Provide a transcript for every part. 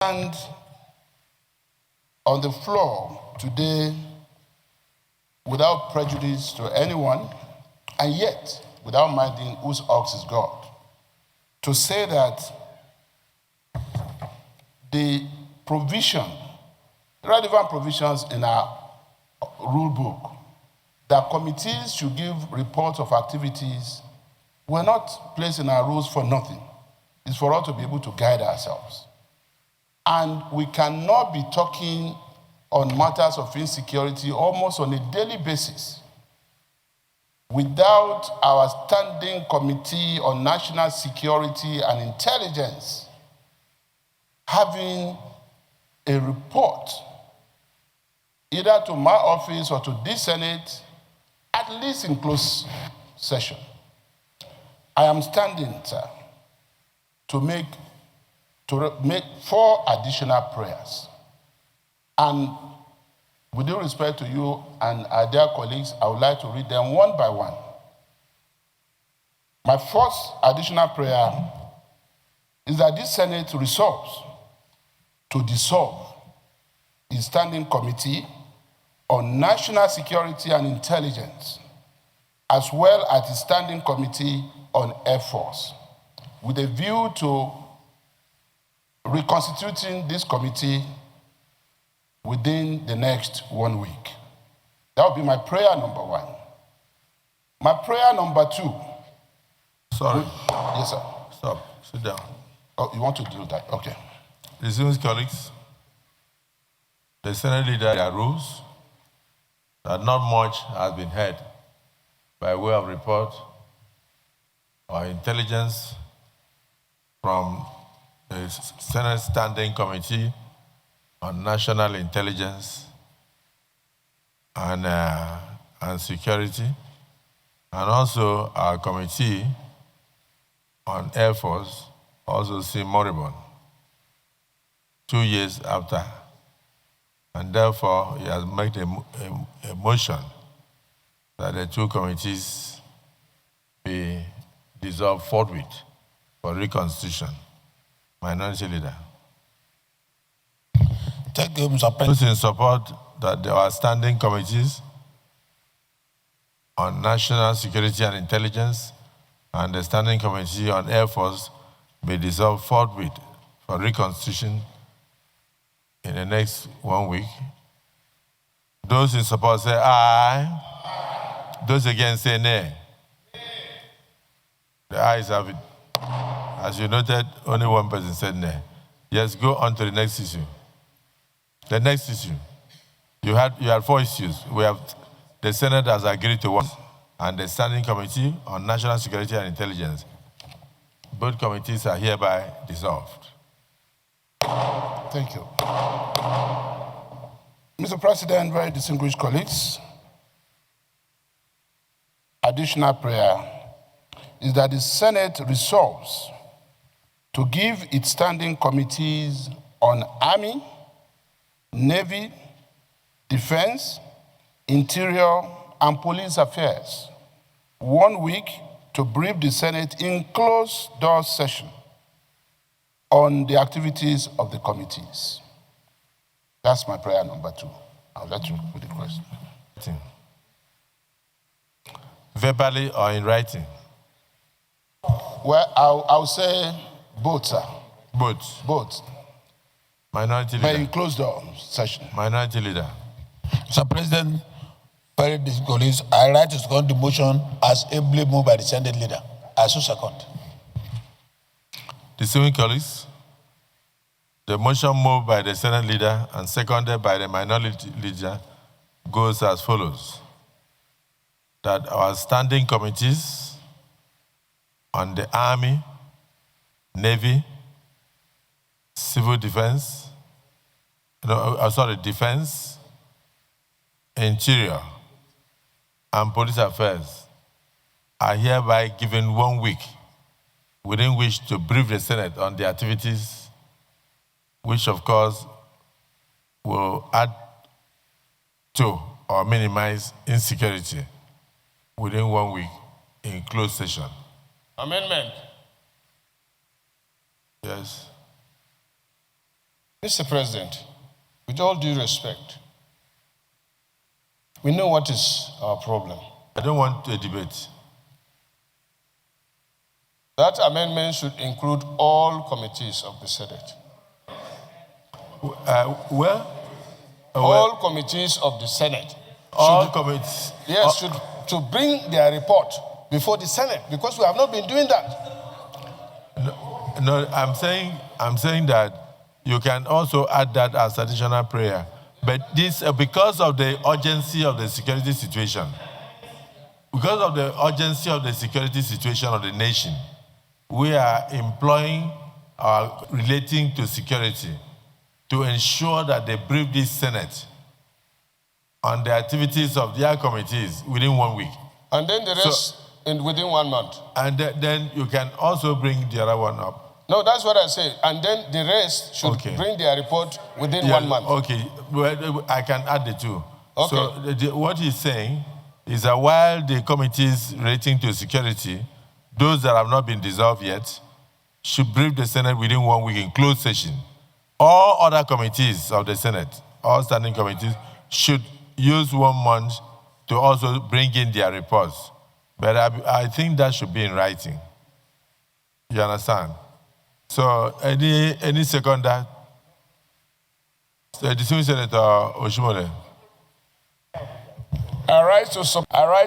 stand on the floor today without prejudice to anyone, and yet without minding whose ox is God, to say that the relevant provisions in our rule book, that committees should give reports of activities, were not placed in our rules for nothing. It's for us to be able to guide ourselves. And we cannot be talking on matters of insecurity almost on a daily basis without our standing committee on national security and intelligence having a report either to my office or to this Senate, at least in closed session. I am standing, sir, to make 4 additional prayers. And with due respect to you and our dear colleagues, I would like to read them one by one. My first additional prayer is that this Senate resolves to dissolve the Standing Committee on National Security and Intelligence, as well as the Standing Committee on Air Force, with a view to reconstituting this committee within the next 1 week. That would be my prayer number 1. My prayer number 2. Sorry. Yes, sir. Stop. Sit down. Oh, you want to do that? Okay. Distinguished colleagues, the Senate leader their rules that not much has been heard by way of report or intelligence from the Senate Standing Committee on National Intelligence and Security, and also our Committee on Air Force also seem moribund 2 years after. And therefore, he has made a motion that the 2 committees be dissolved forthwith for reconstitution. Minority Leader. Thank you, Mr. President. Those in support that there are standing committees on National Security and Intelligence and the Standing Committee on Air Force be dissolved forthwith for reconstitution in the next 1 week. Those in support say aye. Those against say nay. The ayes have it. As you noted, only 1 person said nay. Yes, go on to the next issue. The next issue. You had 4 issues. The Senate has agreed to one, and the Standing Committee on National Security and Intelligence. Both committees are hereby dissolved. Thank you. Mr. President, very distinguished colleagues, additional prayer is that the Senate resolves to give its standing committees on Army, Navy, Defense, Interior, and Police Affairs 1 week to brief the Senate in closed-door session on the activities of the committees. That's my prayer number 2. I'll let you put the question. Verbally or in writing? Well, I'll say both, sir. Both. Both. Minority But Leader. in closed-door session. Minority Leader. Mr. President, very distinguished colleagues, I write to second the motion as ably moved by the Senate leader. I so second. Distinguished colleagues, the motion moved by the Senate leader and seconded by the minority leader goes as follows: that our standing committees on the Army, Navy, Civil Defense, Defense, Interior, and Police Affairs are hereby given 1 week within which to brief the Senate on the activities, which of course will add to or minimize insecurity within 1 week in closed session. Amendment. Yes. Mr. President, with all due respect, we know what is our problem. I don't want a debate. That amendment should include all committees of the Senate. All committees of the Senate. All committees. Yes, should to bring their report before the Senate, because we have not been doing that. No, I'm saying that you can also add that as additional prayer. But this, because of the urgency of the security situation, because of the urgency of the security situation of the nation, we are employing relating to security to ensure that they brief this Senate on the activities of their committees within 1 week. And then the rest within 1 month. And then you can also bring the other one up. No, that's what I said. And then the rest should bring their report within 1 month. Okay, well, I can add the two. Okay. So what he's saying is that while the committees relating to security, those that have not been dissolved yet, should brief the Senate within 1 week in closed session. All other committees of the Senate, all standing committees, should use 1 month to also bring in their reports. But I think that should be in writing. You understand? So any seconder? The distinguished Senator Oshimole. I rise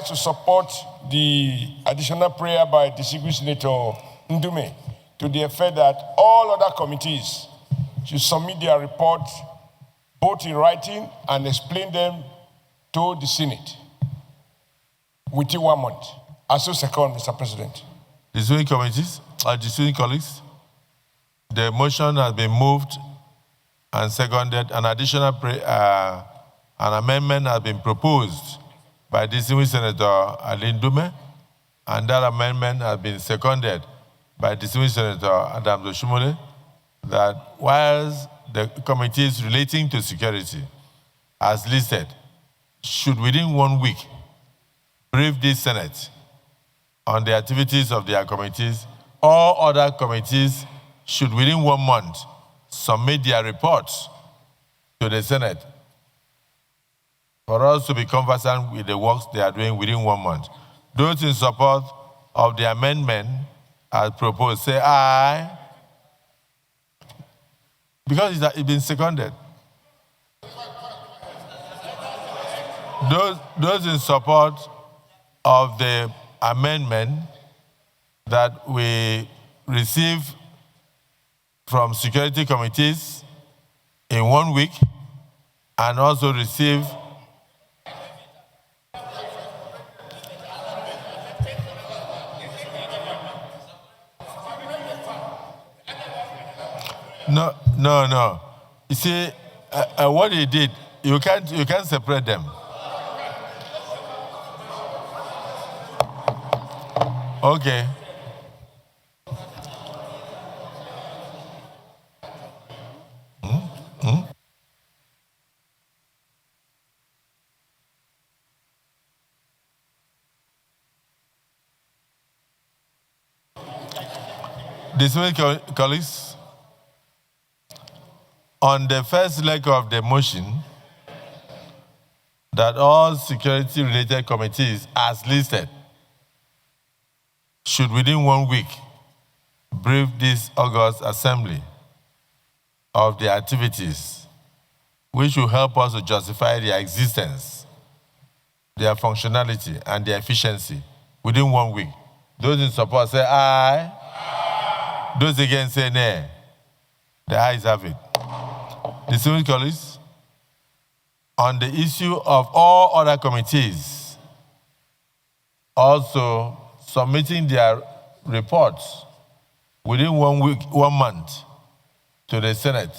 to support the additional prayer by distinguished Senator Ndume to the effect that all other committees should submit their report both in writing and explain them to the Senate within 1 month. I so second, Mr. President. Distinguished committees, distinguished colleagues, the motion has been moved and seconded. An additional an amendment has been proposed by distinguished Senator Ali Ndume, and that amendment has been seconded by distinguished Senator Adams Oshimole, that whilst the committees relating to security, as listed, should within 1 week brief this Senate on the activities of their committees, all other committees should within 1 month submit their reports to the Senate for us to be conversant with the works they are doing within 1 month. Those in support of the amendment as proposed, say aye. Because it's been seconded. Those in support of the amendment that we receive from security committees in 1 week and also receive No. You see, what he did, you can't separate them. Okay. Distinguished colleagues, on the first leg of the motion, that all security-related committees, as listed, should within 1 week brief this August Assembly of the activities which will help us to justify their existence, their functionality, and their efficiency within 1 week. Those in support say aye. Aye. Those against say nay. The ayes have it. Distinguished colleagues, on the issue of all other committees also submitting their reports within 1 week, 1 month to the Senate,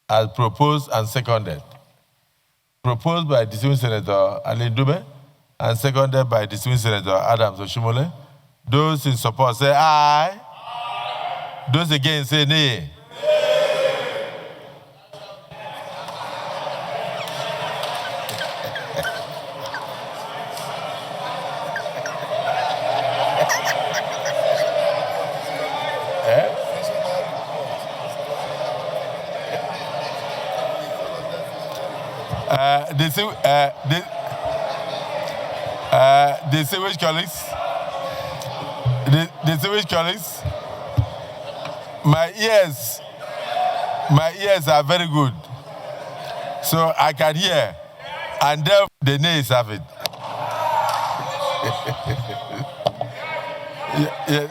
as proposed and seconded. Proposed by distinguished Senator Ali Ndume and seconded by distinguished Senator Adams Oshimole. Those in support say aye. Aye. Those against say nay. Distinguished colleagues, distinguished colleagues, my ears are very good, so I can hear, and therefore the nays have it. Yeah.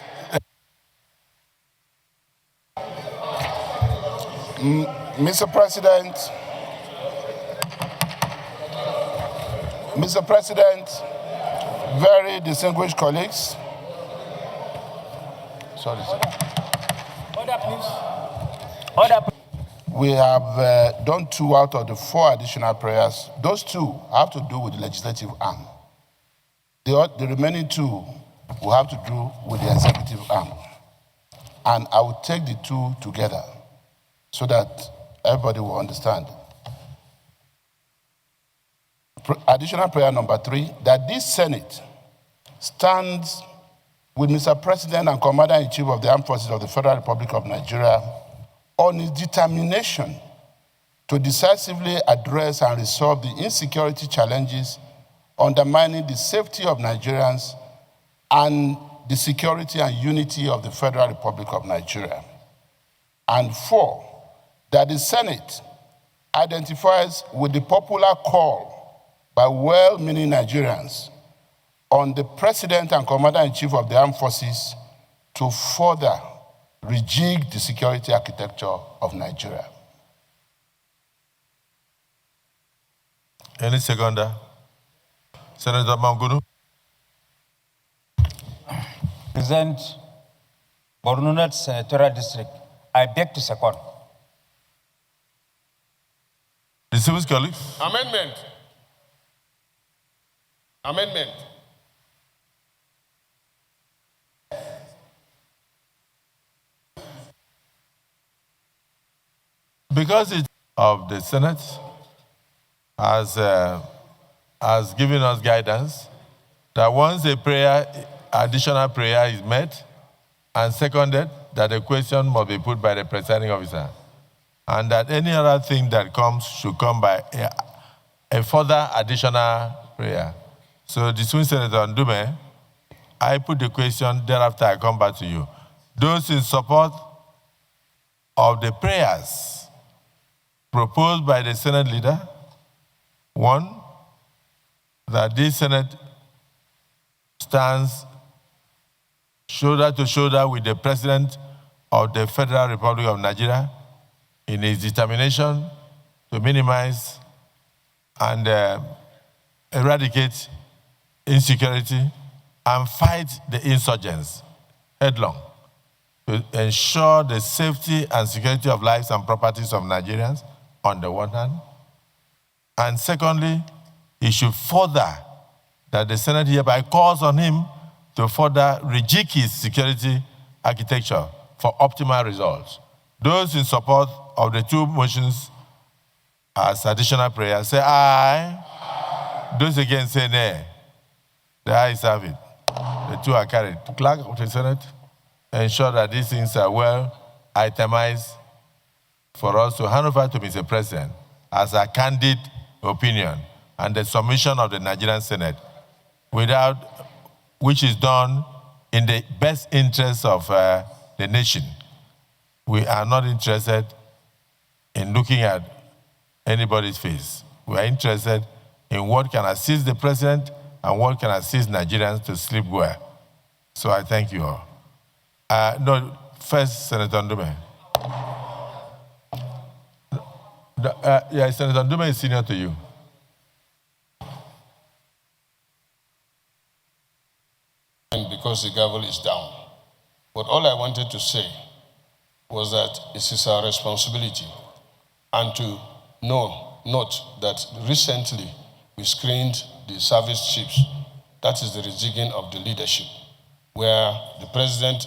Mr. President, very distinguished colleagues. Sorry, sir. Order, please. Order. We have done 2 out of the 4 additional prayers. Those 2 have to do with the legislative arm. The remaining 2 will have to do with the executive arm. And I will take the 2 together so that everybody will understand. Additional prayer number 3, that this Senate stands with Mr. President and Commander-in-Chief of the Armed Forces of the Federal Republic of Nigeria on his determination to decisively address and resolve the insecurity challenges undermining the safety of Nigerians and the security and unity of the Federal Republic of Nigeria. And 4, that the Senate identifies with the popular call by well-meaning Nigerians on the President and Commander-in-Chief of the Armed Forces to further rejig the security architecture of Nigeria. Any seconder? Senator Mangunu. Present Borno Senatorial District. I beg to second. Distinguished colleagues. Amendment. Amendment. Because it of the Senate has given us guidance that once a additional prayer is met and seconded, that a question must be put by the presiding officer, and that any other thing that comes should come by a further additional prayer. So, distinguished Senator Ndume, I put the question, thereafter I come back to you. Those in support of the prayers proposed by the Senate leader, 1, that this Senate stands shoulder to shoulder with the President of the Federal Republic of Nigeria in his determination to minimize and eradicate insecurity and fight the insurgents headlong to ensure the safety and security of lives and properties of Nigerians on the one hand. And secondly, he should further that the Senate hereby calls on him to further rejig his security architecture for optimal results. Those in support of the 2 motions as additional prayers say aye. Aye. Those against say nay. The ayes have it. The 2 are carried. Clerk of the Senate, ensure that these things are well itemized for us to hand over to Mr. President as a candid opinion and the submission of the Nigerian Senate, which is done in the best interest of the nation. We are not interested in looking at anybody's face. We are interested in what can assist the president and what can assist Nigerians to sleep well. So I thank you all. First, Senator Ndume. Senator Ndume is senior to you. And because the gavel is down. But all I wanted to say was that it is our responsibility and to note that recently we screened the service chiefs. That is the rejigging of the leadership, where the president,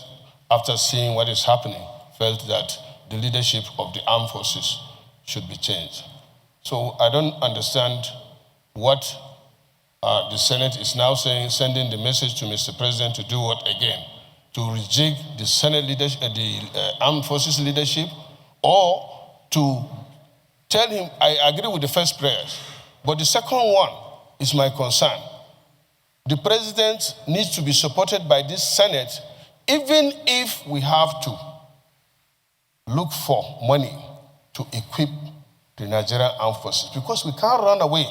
after seeing what is happening, felt that the leadership of the armed forces should be changed. So I don't understand what the Senate is now saying, sending the message to Mr. President to do what again? To rejig the Senate leadership, the armed forces leadership, or to tell him, I agree with the first prayers, But the second one is my concern. The president needs to be supported by this Senate, even if we have to look for money to equip the Nigerian Armed Forces, because we can't run away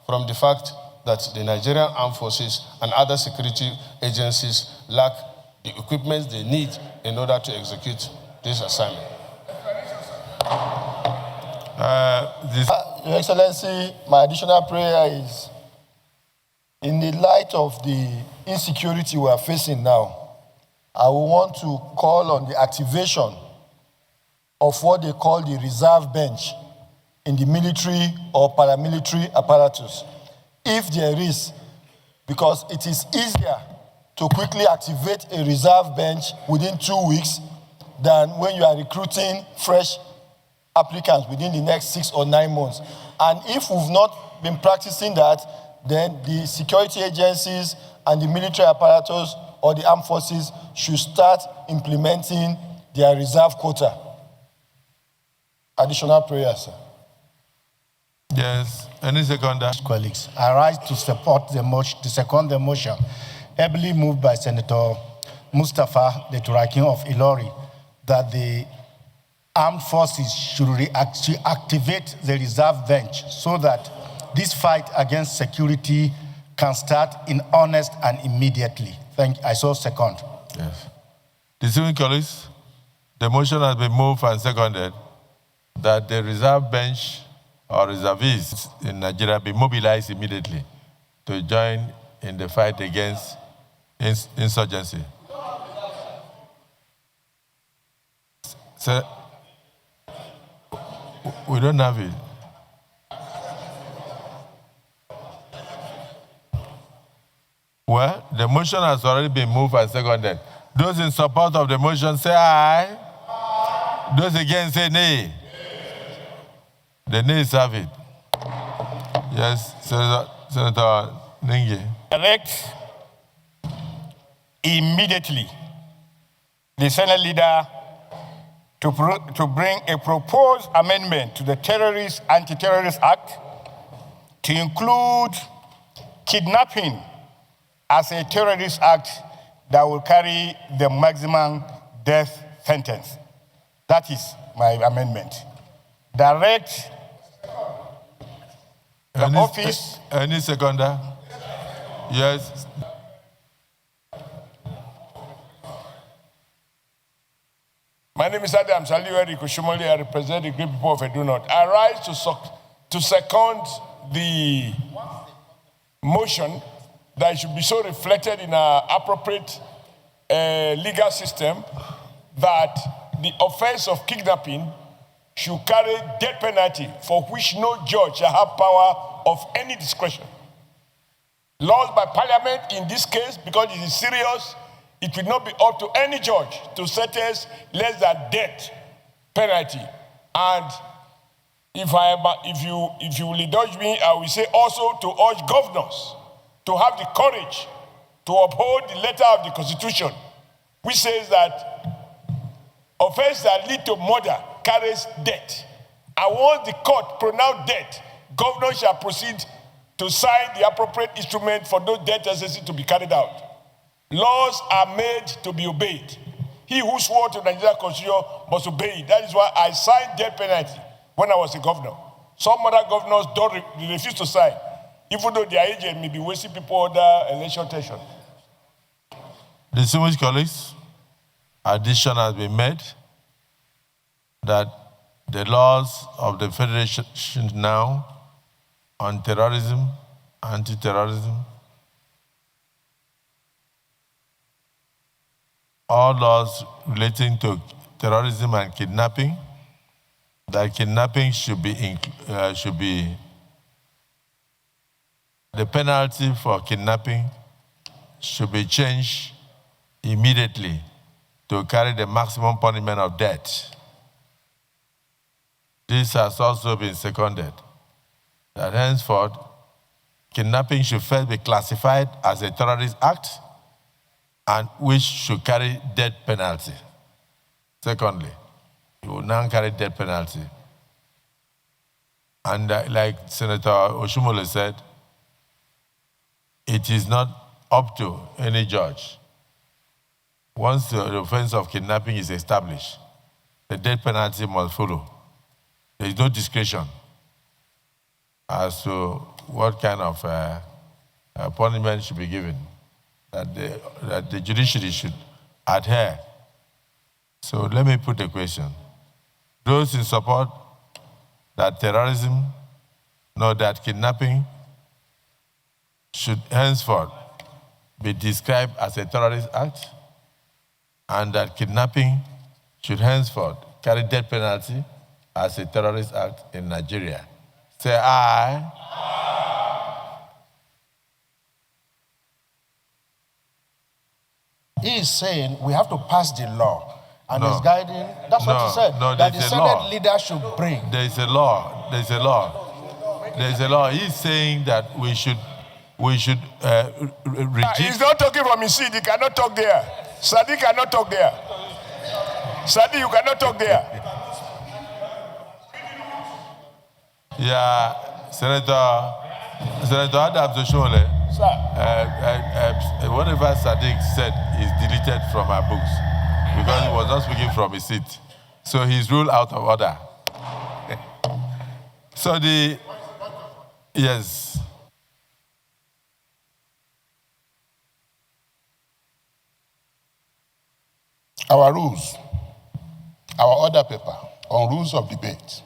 from the fact that the Nigerian Armed Forces and other security agencies lack the equipment they need in order to execute this assignment. Your Excellency, my additional prayer is, in the light of the insecurity we are facing now, I will want to call on the activation of what they call the reserve bench in the military or paramilitary apparatus. If there is, because it is easier to quickly activate a reserve bench within 2 weeks than when you are recruiting fresh applicants within the next 6 or 9 months. And if we've not been practicing that, then the security agencies and the military apparatus or the armed forces should start implementing their reserve quota. Additional prayer, sir. Yes. Any seconder? Colleagues, I rise to support the motion, to second the motion, heavily moved by Senator Mustafa, the Turakin of Ilori, that the armed forces should activate the reserve bench so that this fight against security can start in earnest and immediately. I so second. Yes. Distinguished colleagues, the motion has been moved and seconded that the reserve bench or reservists in Nigeria be mobilized immediately to join in the fight against insurgency. So, we don't have it. Well, the motion has already been moved and seconded. Those in support of the motion say aye. Aye. Those against say nay. The nays have it. Yes, Senator Ningi. Direct immediately the Senate leader to bring a proposed amendment to the Anti-Terrorist Act to include kidnapping as a terrorist act that will carry the maximum death sentence. That is my amendment. Direct the office. Any seconder? Yes. My name is Adam Saliweri Kushumoli. I represent the great people of Edo North. I rise to second the motion that should be so reflected in our appropriate legal system that the offense of kidnapping should carry death penalty for which no judge shall have power of any discretion. Laws by parliament in this case, because it is serious, it will not be up to any judge to sentence less than death penalty. And if you will indulge me, I will say also to urge governors to have the courage to uphold the letter of the Constitution, which says that offense that lead to murder carries death. And once the court pronounce death, governors shall proceed to sign the appropriate instrument for those death sentences to be carried out. Laws are made to be obeyed. He who swore to the Nigerian Constitution must obey it. That is why I signed death penalty when I was a governor. Some other governors refuse to sign, even though their agent may be wasting people under election tension. Distinguished colleagues, addition has been made that the laws of the Federation now on terrorism, anti-terrorism, all laws relating to terrorism and kidnapping, that kidnapping should be the penalty for kidnapping should be changed immediately to carry the maximum punishment of death. This has also been seconded, that henceforth, kidnapping should first be classified as a terrorist act and which should carry death penalty. Secondly, it will now carry death penalty. And like Senator Oshumole said, it is not up to any judge. Once the offense of kidnapping is established, the death penalty must follow. There is no discretion as to what kind of punishment should be given, that the judiciary should adhere. So let me put a question. Those in support that terrorism, no, that kidnapping should henceforth be described as a terrorist act, and that kidnapping should henceforth carry death penalty as a terrorist act in Nigeria. Say aye. He is saying we have to pass the law. And No. he's guiding, that's what he said, No, that the there's a Senate law. leader should bring. There is a law. There is a law. There is a law. He's saying that we should He's reject. not talking from his seat. He cannot talk there. Sadi cannot talk there. Sadi, you cannot talk there. Yeah, Senator Adams Oshole, Sir. whatever Sadiq said is deleted from our books because he was not speaking from his seat. So he's ruled out of order. So yes. Our rules, our order paper on rules of debate,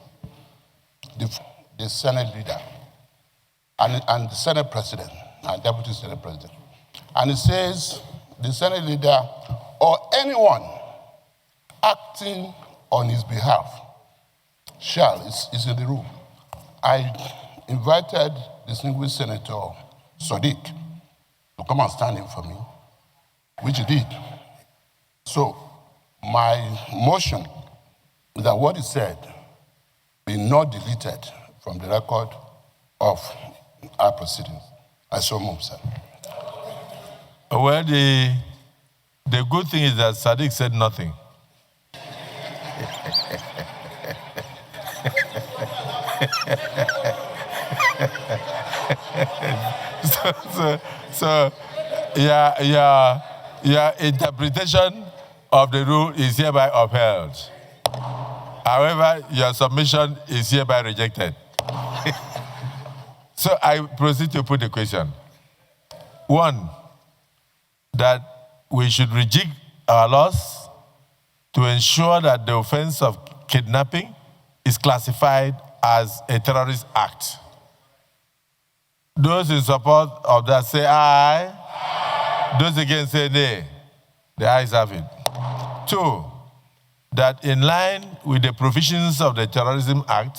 the Senate leader and the Senate president and deputy Senate president. And it says the Senate leader or anyone acting on his behalf shall, is in the rule. I invited distinguished Senator Sadiq to come and stand in for me, which he did. So my motion is that what he said be not deleted from the record of our proceedings. I so move, sir. Well, the good thing is that Sadiq said nothing. so your interpretation of the rule is hereby upheld. However, your submission is hereby rejected. So I proceed to put the question. One, that we should rejig our laws to ensure that the offense of kidnapping is classified as a terrorist act. Those in support of that say aye. Aye. Those against say nay. The ayes have it. Two, that in line with the provisions of the Terrorism Act,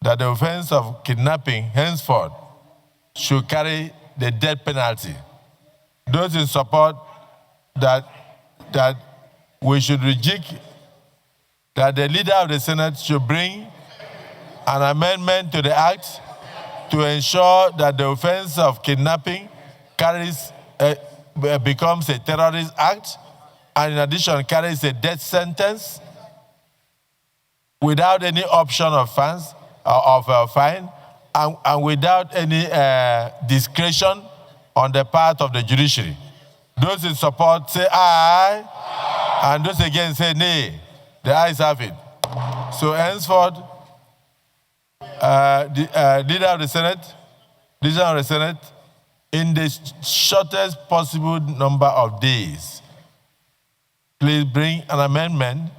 that the offense of kidnapping henceforth should carry the death penalty. Those in support that we should rejig, that the leader of the Senate should bring an amendment to the act to ensure that the offense of kidnapping becomes a terrorist act, and in addition carries a death sentence without any option of fines of fine, and without any discretion on the part of the judiciary. Those in support say aye, aye. And those against say nay. The ayes have it. So henceforth, the leader of the Senate, in the shortest possible number of days, please bring an amendment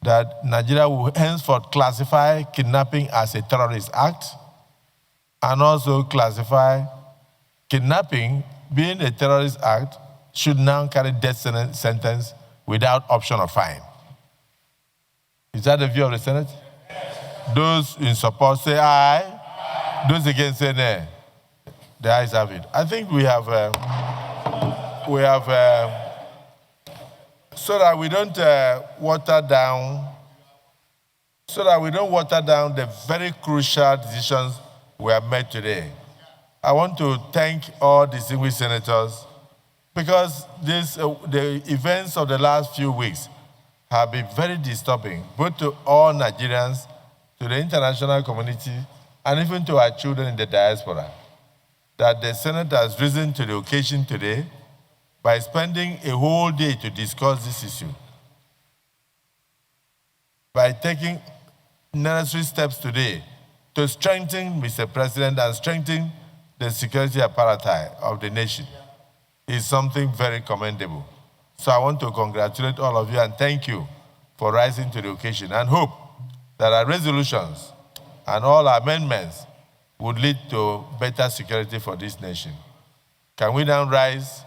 that Nigeria will henceforth classify kidnapping as a terrorist act, and also classify kidnapping being a terrorist act should now carry death sentence without option of fine. Is that the view of the Senate? Yes. Those in support say aye. Aye. Those against say nay. The ayes have it. I think we have so that we don't water down the very crucial decisions we have made today. I want to thank all distinguished senators because the events of the last few weeks have been very disturbing, both to all Nigerians, to the international community, and even to our children in the diaspora, that the Senate has risen to the occasion today by spending a whole day to discuss this issue, by taking necessary steps today to strengthen, Mr. President, and strengthen the security apparatus of the nation is something very commendable. So I want to congratulate all of you and thank you for rising to the occasion, and hope that our resolutions and all our amendments would lead to better security for this nation. Can we now rise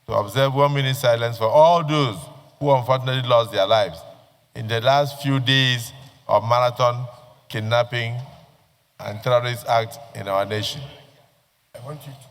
to observe 1 minute silence for all those who unfortunately lost their lives in the last few days of marathon, kidnapping, and terrorist acts in our nation? I want you to